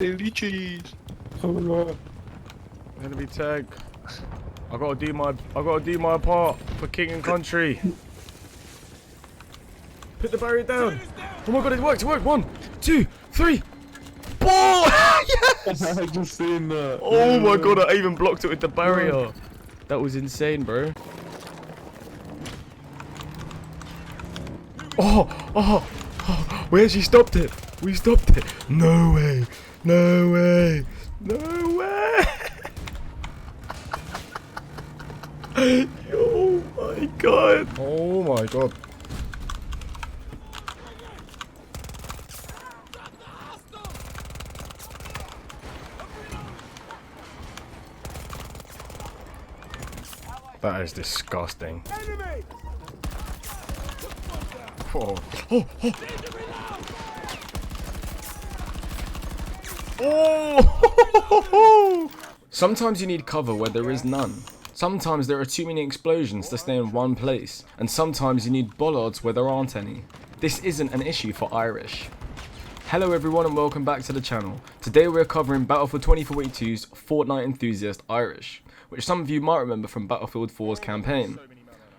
Leeches. Enemy tag. I gotta do my part for king and country. Put the barrier down. Oh my god, it worked. 1, 2, 3. Ball! Yes! I just seen that. Oh my god, I even blocked it with the barrier. That was insane, bro. Oh, where she stopped it? We stopped it. No way. No way. No way. Oh my god. Oh my god. That is disgusting. Oh. Oh. Sometimes you need cover where there is none. Sometimes there are too many explosions to stay in one place. And sometimes you need bollards where there aren't any. This isn't an issue for Irish. Hello everyone and welcome back to the channel. Today we're covering Battlefield 2042's Fortnite enthusiast Irish, which some of you might remember from Battlefield 4's campaign.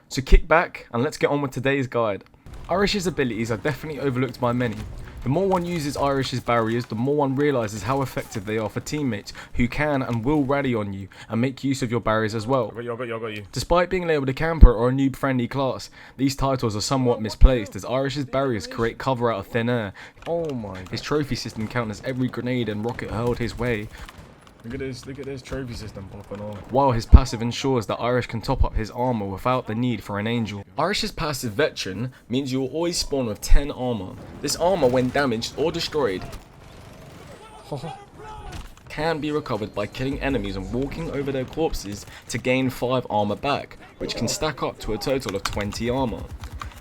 So kick back and let's get on with today's guide. Irish's abilities are definitely overlooked by many. The more one uses Irish's barriers, the more one realises how effective they are for teammates who can and will rally on you and make use of your barriers as well. I got you. Despite being labelled a camper or a noob friendly class, these titles are somewhat misplaced as Irish's barriers create cover out of thin air. Oh my. His trophy system counters every grenade and rocket hurled his way. Look at this trophy system popping off. While his passive ensures that Irish can top up his armor without the need for an angel. Irish's passive Veteran means you will always spawn with 10 armor. This armor, when damaged or destroyed, can be recovered by killing enemies and walking over their corpses to gain 5 armor back, which can stack up to a total of 20 armor.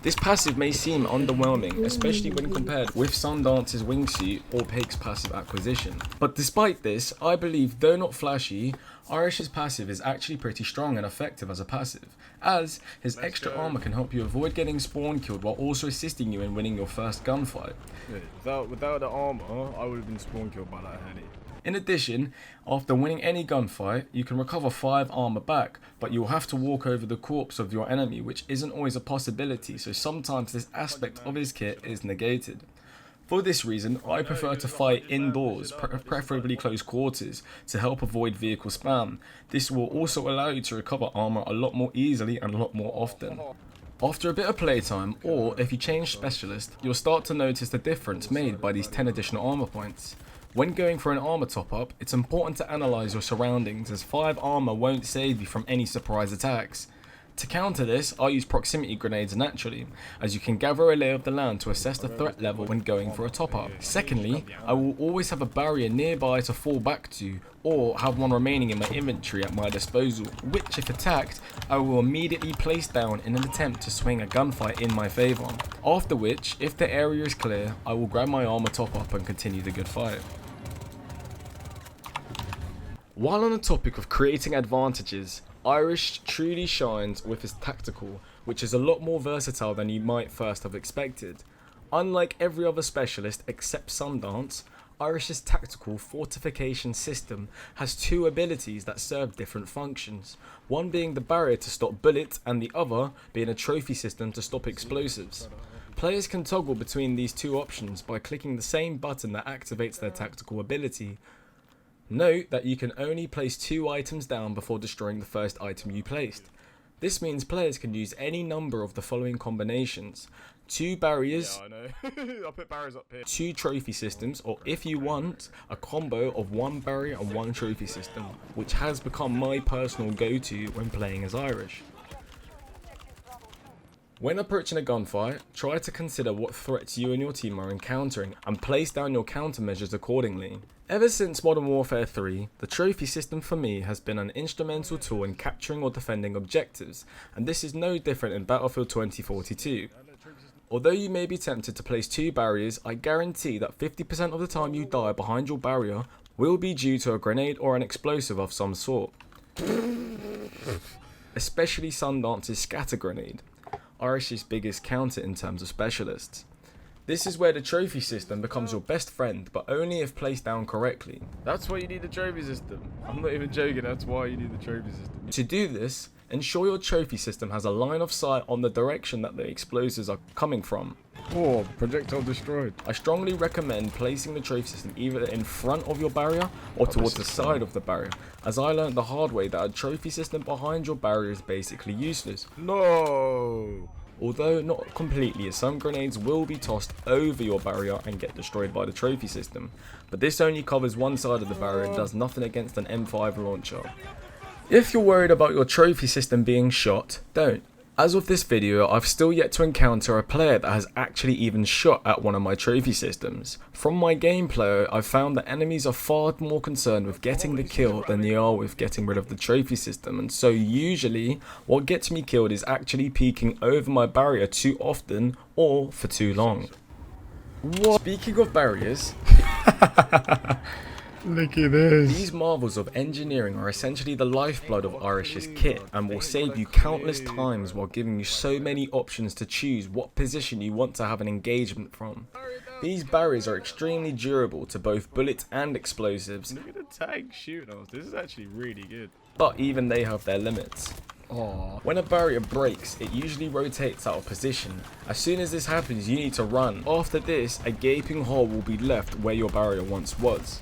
This passive may seem underwhelming, especially when compared with Sundance's wingsuit or Pig's passive acquisition. But despite this, I believe, though not flashy, Irish's passive is actually pretty strong and effective as a passive, as his extra armor can help you avoid getting spawn killed while also assisting you in winning your first gunfight. Without the armor, I would have been spawn killed by that heli. In addition, after winning any gunfight, you can recover 5 armor back, but you'll have to walk over the corpse of your enemy, which isn't always a possibility, so sometimes this aspect of his kit is negated. For this reason, I prefer to fight indoors, preferably close quarters, to help avoid vehicle spam. This will also allow you to recover armor a lot more easily and a lot more often. After a bit of playtime, or if you change specialist, you'll start to notice the difference made by these 10 additional armor points. When going for an armor top up, it's important to analyse your surroundings as 5 armor won't save you from any surprise attacks. To counter this, I use proximity grenades naturally, as you can gather a lay of the land to assess the threat level when going for a top up. Secondly, I will always have a barrier nearby to fall back to, or have one remaining in my inventory at my disposal, which if attacked, I will immediately place down in an attempt to swing a gunfight in my favour. After which, if the area is clear, I will grab my armor top up and continue the good fight. While on the topic of creating advantages, Irish truly shines with his tactical, which is a lot more versatile than you might first have expected. Unlike every other specialist except Sundance, Irish's tactical Fortification system has 2 abilities that serve different functions, one being the barrier to stop bullets and the other being a trophy system to stop explosives. Players can toggle between these 2 options by clicking the same button that activates their tactical ability. Note that you can only place 2 items down before destroying the first item you placed. This means players can use any number of the following combinations: 2 barriers, I'll put barriers up here. 2 trophy systems, or if you want, a combo of 1 barrier and 1 trophy system, which has become my personal go-to when playing as Irish. When approaching a gunfight, try to consider what threats you and your team are encountering and place down your countermeasures accordingly. Ever since Modern Warfare 3, the trophy system for me has been an instrumental tool in capturing or defending objectives, and this is no different in Battlefield 2042. Although you may be tempted to place 2 barriers, I guarantee that 50% of the time you die behind your barrier will be due to a grenade or an explosive of some sort. Especially Sundance's scatter grenade, Irish's biggest counter in terms of specialists. This is where the trophy system becomes your best friend, but only if placed down correctly. That's why you need the trophy system. I'm not even joking, that's why you need the trophy system. To do this, ensure your trophy system has a line of sight on the direction that the explosives are coming from. Oh, projectile destroyed. I strongly recommend placing the trophy system either in front of your barrier or towards the side of the barrier, as I learned the hard way that a trophy system behind your barrier is basically useless. No! Although not completely, as some grenades will be tossed over your barrier and get destroyed by the trophy system, but this only covers one side of the barrier and does nothing against an M5 launcher. If you're worried about your trophy system being shot, don't. As of this video, I've still yet to encounter a player that has actually even shot at one of my trophy systems. From my gameplay, I've found that enemies are far more concerned with getting the kill than they are with getting rid of the trophy system, and so usually what gets me killed is actually peeking over my barrier too often or for too long. What? Speaking of barriers, look at this. these marvels of engineering are essentially the lifeblood of Irish's kit and will save you countless times while giving you so many options to choose what position you want to have an engagement from. These barriers are extremely durable to both bullets and explosives, Look at the tank shooting us. This is actually really good. but even they have their limits. Oh. When a barrier breaks, it usually rotates out of position. As soon as this happens, you need to run. After this, a gaping hole will be left where your barrier once was.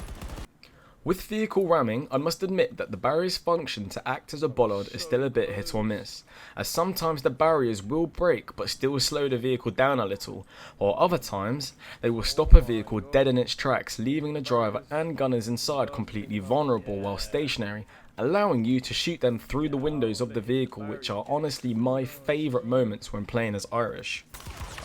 With vehicle ramming, I must admit that the barrier's function to act as a bollard is still a bit hit or miss, as sometimes the barriers will break but still slow the vehicle down a little, while other times they will stop a vehicle dead in its tracks, leaving the driver and gunners inside completely vulnerable while stationary, allowing you to shoot them through the windows of the vehicle, which are honestly my favourite moments when playing as Irish.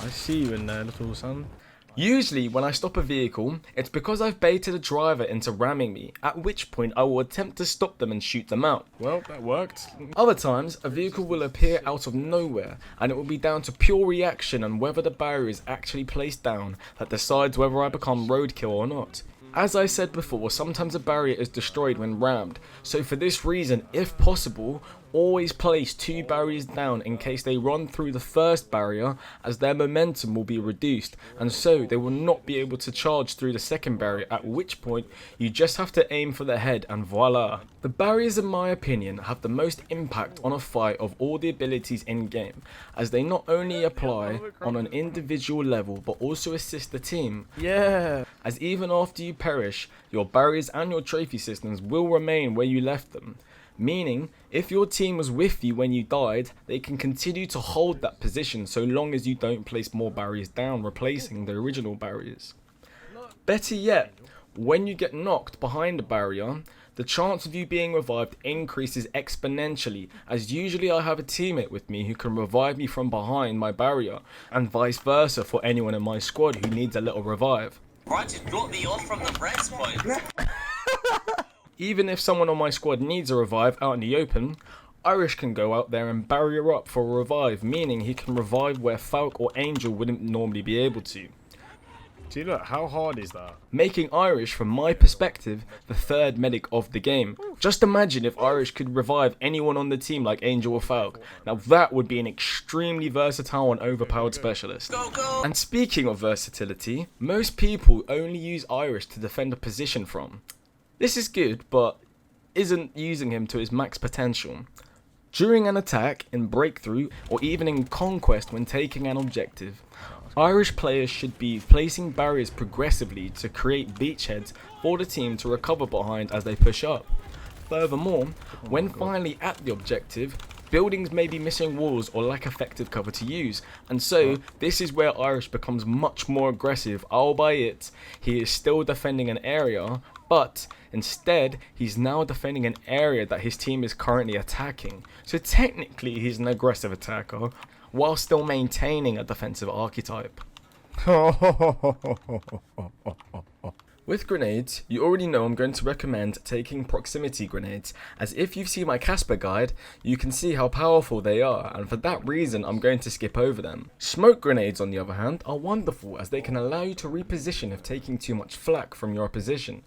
I see you in there, little son. Usually when I stop a vehicle, it's because I've baited a driver into ramming me, at which point I will attempt to stop them and shoot them out. Well, that worked. Other times, a vehicle will appear out of nowhere, and it will be down to pure reaction and whether the barrier is actually placed down that decides whether I become roadkill or not. As I said before, sometimes a barrier is destroyed when rammed, so for this reason, if possible, always place 2 barriers down in case they run through the first barrier, as their momentum will be reduced, and so they will not be able to charge through the second barrier, at which point you just have to aim for the head and voila. The barriers, in my opinion, have the most impact on a fight of all the abilities in game, as they not only apply on an individual level but also assist the team. Yeah. As even after you perish, your barriers and your trophy systems will remain where you left them. Meaning, if your team was with you when you died, they can continue to hold that position so long as you don't place more barriers down, replacing the original barriers. Better yet, when you get knocked behind a barrier, the chance of you being revived increases exponentially, as usually I have a teammate with me who can revive me from behind my barrier, and vice versa for anyone in my squad who needs a little revive. Right, just drop me off from the bread spot. Even if someone on my squad needs a revive out in the open, Irish can go out there and barrier up for a revive, meaning he can revive where Falk or Angel wouldn't normally be able to. Do you look, how hard is that? Making Irish, from my perspective, the third medic of the game. Just imagine if Irish could revive anyone on the team like Angel or Falk. Now that would be an extremely versatile and overpowered specialist. Go, go! And speaking of versatility, most people only use Irish to defend a position from. This is good, but isn't using him to his max potential. During an attack, in breakthrough, or even in conquest when taking an objective, Irish players should be placing barriers progressively to create beachheads for the team to recover behind as they push up. Furthermore, when finally at the objective, buildings may be missing walls or lack effective cover to use, and so this is where Irish becomes much more aggressive, albeit he is still defending an area, but instead he's now defending an area that his team is currently attacking. So technically he's an aggressive attacker, while still maintaining a defensive archetype. With grenades, you already know I'm going to recommend taking proximity grenades, as if you've seen my Casper guide, you can see how powerful they are, and for that reason I'm going to skip over them. Smoke grenades, on the other hand, are wonderful as they can allow you to reposition if taking too much flak from your opposition.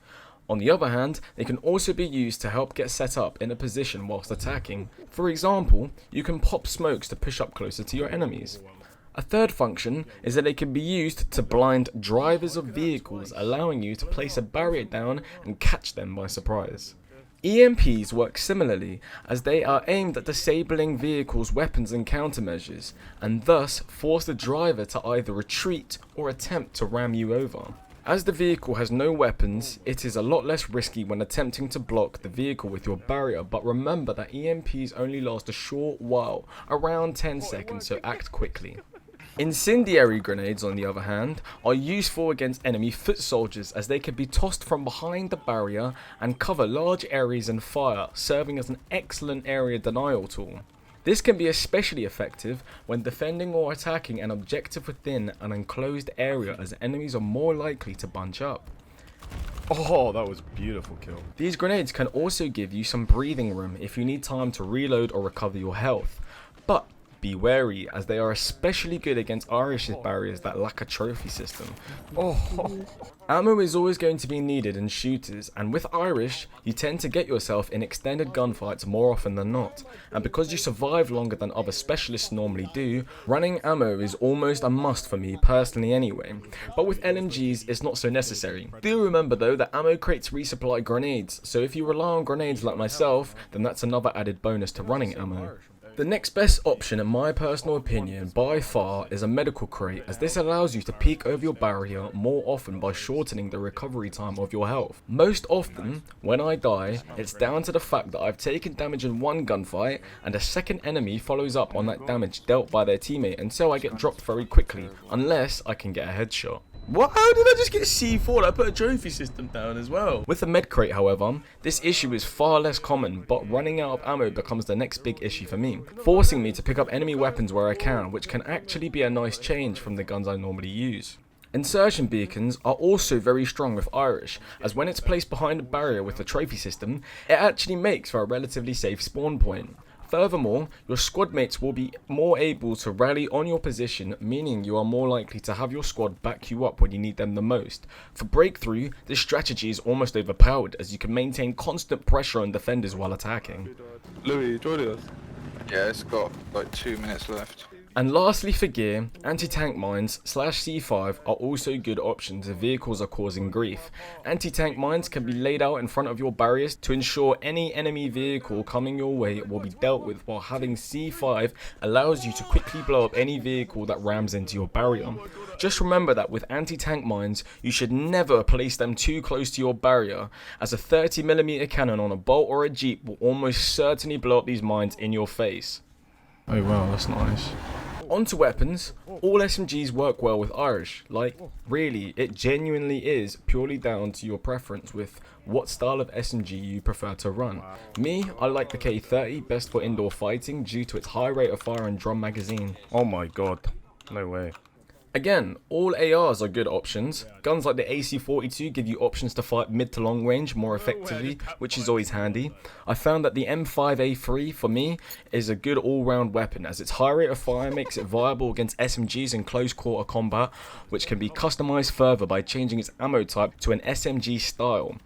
On the other hand, they can also be used to help get set up in a position whilst attacking. For example, you can pop smokes to push up closer to your enemies. A third function is that they can be used to blind drivers of vehicles, allowing you to place a barrier down and catch them by surprise. EMPs work similarly, as they are aimed at disabling vehicles' weapons and countermeasures, and thus force the driver to either retreat or attempt to ram you over. As the vehicle has no weapons, it is a lot less risky when attempting to block the vehicle with your barrier, but remember that EMPs only last a short while, around 10 seconds, so act quickly. Incendiary grenades, on the other hand, are useful against enemy foot soldiers, as they can be tossed from behind the barrier and cover large areas in fire, serving as an excellent area denial tool. This can be especially effective when defending or attacking an objective within an enclosed area, as enemies are more likely to bunch up. Oh, that was a beautiful kill. These grenades can also give you some breathing room if you need time to reload or recover your health, but be wary, as they are especially good against Irish's barriers that lack a trophy system. Ammo is always going to be needed in shooters, and with Irish, you tend to get yourself in extended gunfights more often than not, and because you survive longer than other specialists normally do, running ammo is almost a must for me personally anyway, but with LMGs it's not so necessary. Do remember though that ammo crates resupply grenades, so if you rely on grenades like myself, then that's another added bonus to running ammo. The next best option, in my personal opinion, by far, is a medical crate, as this allows you to peek over your barrier more often by shortening the recovery time of your health. Most often, when I die, it's down to the fact that I've taken damage in one gunfight, and a second enemy follows up on that damage dealt by their teammate, and so I get dropped very quickly, unless I can get a headshot. What? How did I just get C4? I put a trophy system down as well. With the med crate, however, this issue is far less common, but running out of ammo becomes the next big issue for me, forcing me to pick up enemy weapons where I can, which can actually be a nice change from the guns I normally use. Insertion beacons are also very strong with Irish, as when it's placed behind a barrier with the trophy system, it actually makes for a relatively safe spawn point. Furthermore, your squad mates will be more able to rally on your position, meaning you are more likely to have your squad back you up when you need them the most. For breakthrough, this strategy is almost overpowered, as you can maintain constant pressure on defenders while attacking. Louis, join us. Yeah, it's got like 2 minutes left. And lastly for gear, anti-tank mines / C5 are also good options if vehicles are causing grief. Anti-tank mines can be laid out in front of your barriers to ensure any enemy vehicle coming your way will be dealt with, while having C5 allows you to quickly blow up any vehicle that rams into your barrier. Just remember that with anti-tank mines, you should never place them too close to your barrier, as a 30mm cannon on a Bolt or a Jeep will almost certainly blow up these mines in your face. Oh wow, that's nice. On to weapons. All SMGs work well with Irish. Like, really, it genuinely is purely down to your preference with what style of SMG you prefer to run. Me, I like the K30, best for indoor fighting due to its high rate of fire and drum magazine. Oh my god, no way. Again, all ARs are good options. Guns like the AC-42 give you options to fight mid to long range more effectively, which is always handy. I found that the M5A3 for me is a good all-round weapon, as its high rate of fire makes it viable against SMGs in close quarter combat, which can be customized further by changing its ammo type to an SMG style.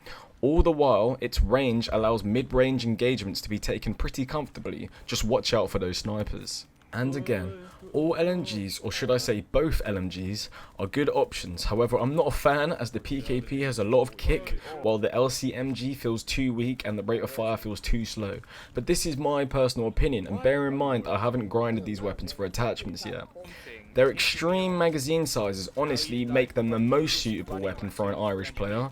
All the while, its range allows mid-range engagements to be taken pretty comfortably. Just watch out for those snipers. And again, all LMGs, or should I say both LMGs, are good options. However, I'm not a fan, as the PKP has a lot of kick, while the LCMG feels too weak and the rate of fire feels too slow. But this is my personal opinion, and bear in mind I haven't grinded these weapons for attachments yet. Their extreme magazine sizes honestly make them the most suitable weapon for an Irish player,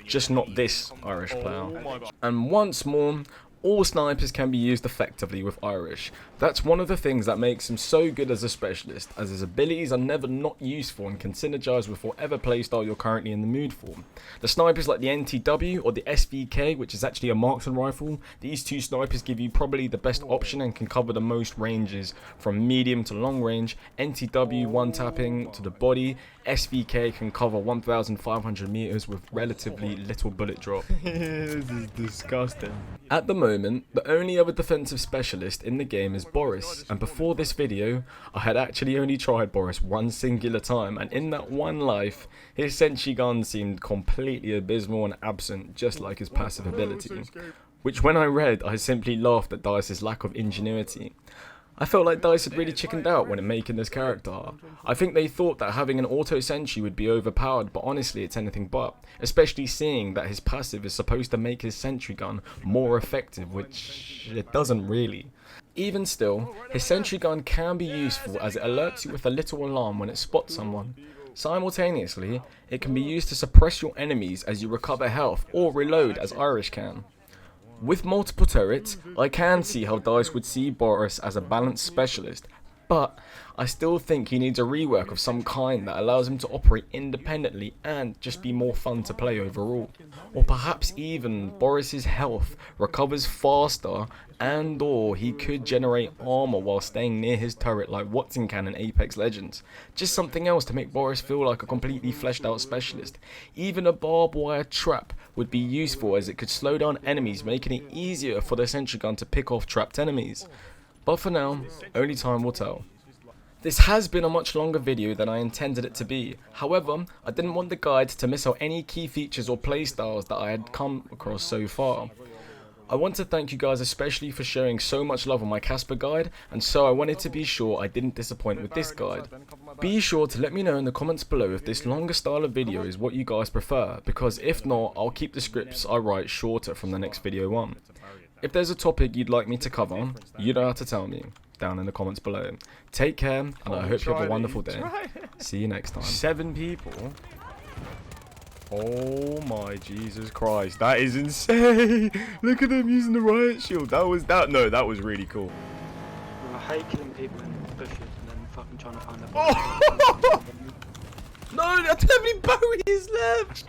just not this Irish player. And once more, all snipers can be used effectively with Irish. That's one of the things that makes him so good as a specialist, as his abilities are never not useful and can synergize with whatever playstyle you're currently in the mood for. The snipers like the NTW or the SVK, which is actually a marksman rifle, these two snipers give you probably the best option and can cover the most ranges from medium to long range. NTW one tapping to the body, SVK can cover 1,500 meters with relatively little bullet drop. This is disgusting. At the moment, the only other defensive specialist in the game is Boris, and before this video, I had actually only tried Boris one singular time, and in that one life, his sentry gun seemed completely abysmal and absent, just like his passive ability, which when I read, I simply laughed at DICE's lack of ingenuity. I felt like DICE had really chickened out when making this character. I think they thought that having an auto sentry would be overpowered, but honestly it's anything but, especially seeing that his passive is supposed to make his sentry gun more effective, which it doesn't really. Even still, his sentry gun can be useful as it alerts you with a little alarm when it spots someone. Simultaneously, it can be used to suppress your enemies as you recover health or reload as Irish can. With multiple turrets, I can see how DICE would see Boris as a balanced specialist, but I still think he needs a rework of some kind that allows him to operate independently and just be more fun to play overall. Or perhaps even Boris's health recovers faster and or he could generate armor while staying near his turret like Watson can in Apex Legends. Just something else to make Boris feel like a completely fleshed out specialist. Even a barbed wire trap would be useful as it could slow down enemies, making it easier for the sentry gun to pick off trapped enemies. But for now, only time will tell. This has been a much longer video than I intended it to be. However, I didn't want the guide to miss out any key features or playstyles that I had come across so far. I want to thank you guys especially for showing so much love on my Casper guide, and so I wanted to be sure I didn't disappoint with this guide. Be sure to let me know in the comments below if this longer style of video is what you guys prefer, because if not, I'll keep the scripts I write shorter from the next video on. If there's a topic you'd like me to cover, you know how to tell me down in the comments below. Take care, and I hope you have a wonderful day. See you next time. 7 people? Oh my Jesus Christ, that is insane! Look at them using the riot shield. That was really cool. I hate killing people in bushes and then fucking trying to find them. Oh! No, I don't have any berries left!